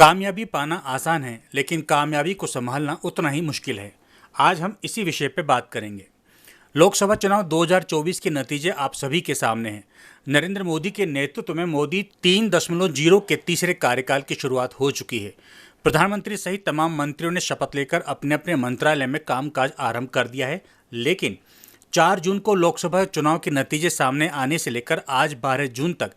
कामयाबी पाना आसान है, लेकिन कामयाबी को संभालना उतना ही मुश्किल है। आज हम इसी विषय पर बात करेंगे। लोकसभा चुनाव 2024 के नतीजे आप सभी के सामने हैं। नरेंद्र मोदी के नेतृत्व में मोदी 3.0 के तीसरे कार्यकाल की शुरुआत हो चुकी है। प्रधानमंत्री सहित तमाम मंत्रियों ने शपथ लेकर अपने अपने मंत्रालय में कामकाज आरंभ कर दिया है, लेकिन 4 जून को लोकसभा चुनाव के नतीजे सामने आने से लेकर आज 12 जून तक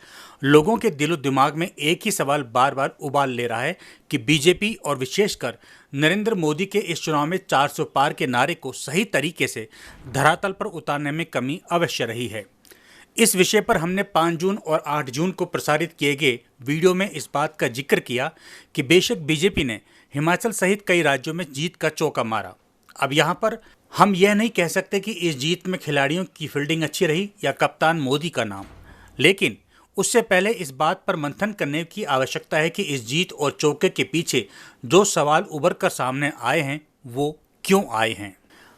लोगों के दिलो दिमाग में एक ही सवाल बार बार उबाल ले रहा है कि बीजेपी और विशेषकर नरेंद्र मोदी के इस चुनाव में 400 पार के नारे को सही तरीके से धरातल पर उतारने में कमी अवश्य रही है। इस विषय पर हमने 5 जून और 8 जून को प्रसारित किए गए वीडियो में इस बात का जिक्र किया कि बेशक बीजेपी ने हिमाचल सहित कई राज्यों में जीत का चौका मारा। अब यहाँ पर हम यह नहीं कह सकते कि इस जीत में खिलाड़ियों की फील्डिंग अच्छी रही या कप्तान मोदी का नाम, लेकिन उससे पहले इस बात पर मंथन करने की आवश्यकता है कि इस जीत और चौके के पीछे जो सवाल उभर कर सामने आए हैं वो क्यों आए हैं।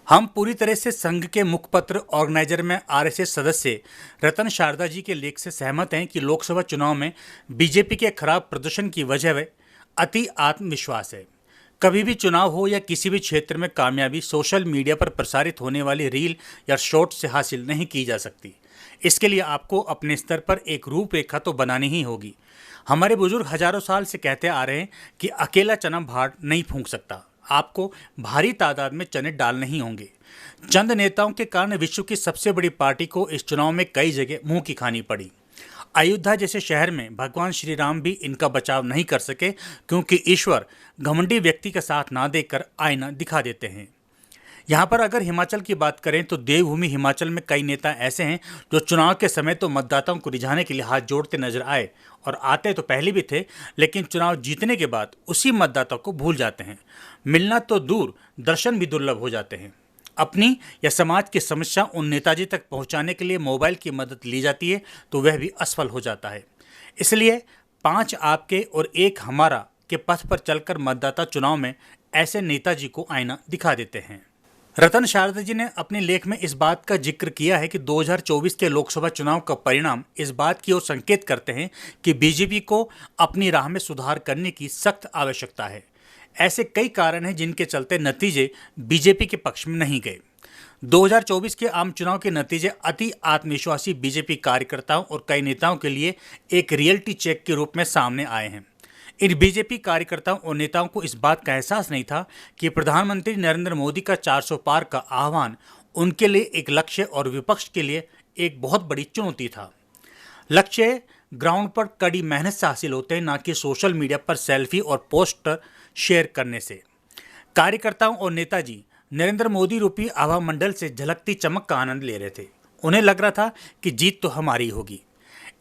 हम पूरी तरह से संघ के मुखपत्र ऑर्गेनाइजर में आरएसएस सदस्य रतन शारदा जी के लेख से सहमत हैं कि लोकसभा चुनाव में बीजेपी के खराब प्रदर्शन की वजह अति आत्मविश्वास है। कभी भी चुनाव हो या किसी भी क्षेत्र में कामयाबी सोशल मीडिया पर प्रसारित होने वाली रील या शॉर्ट से हासिल नहीं की जा सकती। इसके लिए आपको अपने स्तर पर एक रूपरेखा तो बनानी ही होगी। हमारे बुजुर्ग हजारों साल से कहते आ रहे हैं कि अकेला चना भार नहीं फूंक सकता, आपको भारी तादाद में चने डालने ही होंगे। चंद नेताओं के कारण विश्व की सबसे बड़ी पार्टी को इस चुनाव में कई जगह मुंह की खानी पड़ी। अयोध्या जैसे शहर में भगवान श्री राम भी इनका बचाव नहीं कर सके, क्योंकि ईश्वर घमंडी व्यक्ति का साथ ना देकर आईना दिखा देते हैं। यहाँ पर अगर हिमाचल की बात करें तो देवभूमि हिमाचल में कई नेता ऐसे हैं जो चुनाव के समय तो मतदाताओं को रिझाने के लिए हाथ जोड़ते नजर आए, और आते तो पहले भी थे, लेकिन चुनाव जीतने के बाद उसी मतदाता को भूल जाते हैं। मिलना तो दूर, दर्शन भी दुर्लभ हो जाते हैं। अपनी या समाज की समस्या उन नेताजी तक पहुंचाने के लिए मोबाइल की मदद ली जाती है तो वह भी असफल हो जाता है। इसलिए 5 आपके और 1 हमारा के पथ पर चलकर मतदाता चुनाव में ऐसे नेताजी को आईना दिखा देते हैं। रतन शारदा जी ने अपने लेख में इस बात का जिक्र किया है कि 2024 के लोकसभा चुनाव का परिणाम इस बात की ओर संकेत करते हैं कि बीजेपी को अपनी राह में सुधार करने की सख्त आवश्यकता है। ऐसे कई कारण हैं जिनके चलते नतीजे बीजेपी के पक्ष में नहीं गए। 2024 के आम चुनाव के नतीजे अति आत्मविश्वासी बीजेपी कार्यकर्ताओं और कई नेताओं के लिए एक रियलिटी चेक के रूप में सामने आए हैं। इन बीजेपी कार्यकर्ताओं और नेताओं को इस बात का एहसास नहीं था कि प्रधानमंत्री नरेंद्र मोदी का 400 पार का आह्वान उनके लिए एक लक्ष्य और विपक्ष के लिए एक बहुत बड़ी चुनौती था। लक्ष्य ग्राउंड पर कड़ी मेहनत से हासिल होते हैं, ना कि सोशल मीडिया पर सेल्फी और पोस्टर शेयर करने से। कार्यकर्ताओं और नेताजी नरेंद्र मोदी रूपी आभा मंडल से झलकती चमक का आनंद ले रहे थे। उन्हें लग रहा था कि जीत तो हमारी होगी।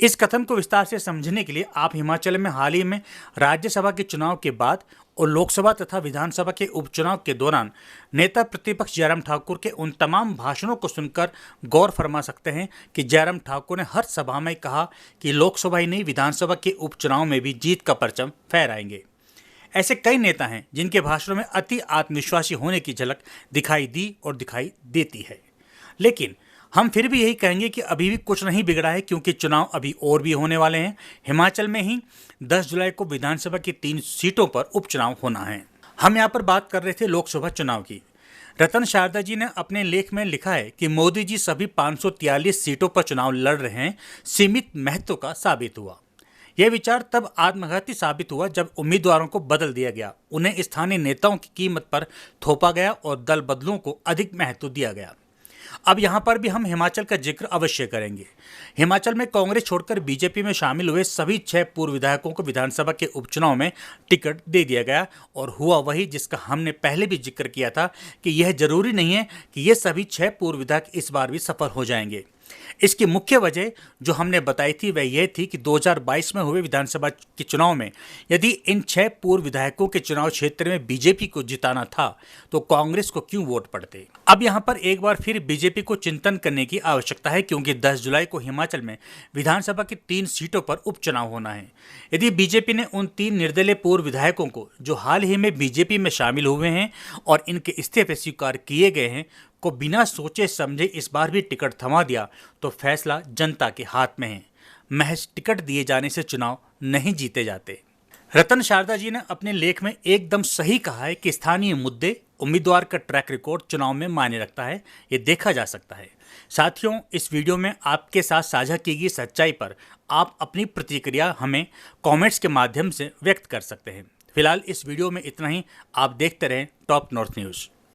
इस कथन को विस्तार से समझने के लिए आप हिमाचल में हाल ही में राज्यसभा के चुनाव के बाद और लोकसभा तथा विधानसभा के उपचुनाव के दौरान नेता प्रतिपक्ष जयराम ठाकुर के उन तमाम भाषणों को सुनकर गौर फरमा सकते हैं कि जयराम ठाकुर ने हर सभा में कहा कि लोकसभा ही नहीं, विधानसभा के उपचुनाव में भी जीत का परचम फहराएंगे। ऐसे कई नेता हैं जिनके भाषणों में अति आत्मविश्वासी होने की झलक दिखाई दी और दिखाई देती है, लेकिन हम फिर भी यही कहेंगे कि अभी भी कुछ नहीं बिगड़ा है, क्योंकि चुनाव अभी और भी होने वाले हैं। हिमाचल में ही 10 जुलाई को विधानसभा की 3 सीटों पर उपचुनाव होना है। हम यहाँ पर बात कर रहे थे लोकसभा चुनाव की। रतन शारदा जी ने अपने लेख में लिखा है कि मोदी जी सभी 543 सीटों पर चुनाव लड़ रहे हैं, सीमित महत्व का साबित हुआ। यह विचार तब आत्मघाती साबित हुआ जब उम्मीदवारों को बदल दिया गया, उन्हें स्थानीय नेताओं की कीमत पर थोपा गया और दल बदलों को अधिक महत्व दिया गया। अब यहाँ पर भी हम हिमाचल का जिक्र अवश्य करेंगे। हिमाचल में कांग्रेस छोड़कर बीजेपी में शामिल हुए सभी 6 पूर्व विधायकों को विधानसभा के उपचुनाव में टिकट दे दिया गया, और हुआ वही जिसका हमने पहले भी जिक्र किया था कि यह जरूरी नहीं है कि ये सभी 6 पूर्व विधायक इस बार भी सफल हो जाएंगे। इसकी मुख्य वजह जो हमने बताई थी वह यह थी कि 2022 में हुए विधानसभा के चुनाव में यदि इन 6 पूर्व विधायकों के चुनाव क्षेत्र में बीजेपी को जिताना था तो कांग्रेस को क्यों वोट पड़ते। अब यहां पर एक बार फिर बीजेपी को चिंतन करने की आवश्यकता है, क्योंकि 10 जुलाई को हिमाचल में विधानसभा की 3 सीटों पर उपचुनाव होना है। यदि बीजेपी ने उन 3 निर्दलीय पूर्व विधायकों को जो हाल ही में बीजेपी में शामिल हुए हैं और इनके इस्तीफे स्वीकार किए गए हैं को बिना सोचे समझे इस बार भी टिकट थमा दिया तो फैसला जनता के हाथ में है। महज टिकट दिए जाने से चुनाव नहीं जीते जाते। रतन शारदा जी ने अपने लेख में एकदम सही कहा है कि स्थानीय मुद्दे, उम्मीदवार का ट्रैक रिकॉर्ड चुनाव में मायने रखता है। ये देखा जा सकता है। साथियों, इस वीडियो में आपके साथ साझा की गई सच्चाई पर आप अपनी प्रतिक्रिया हमें कमेंट्स के माध्यम से व्यक्त कर सकते हैं। फिलहाल इस वीडियो में इतना ही। आप देखते रहें टॉप नॉर्थ न्यूज़।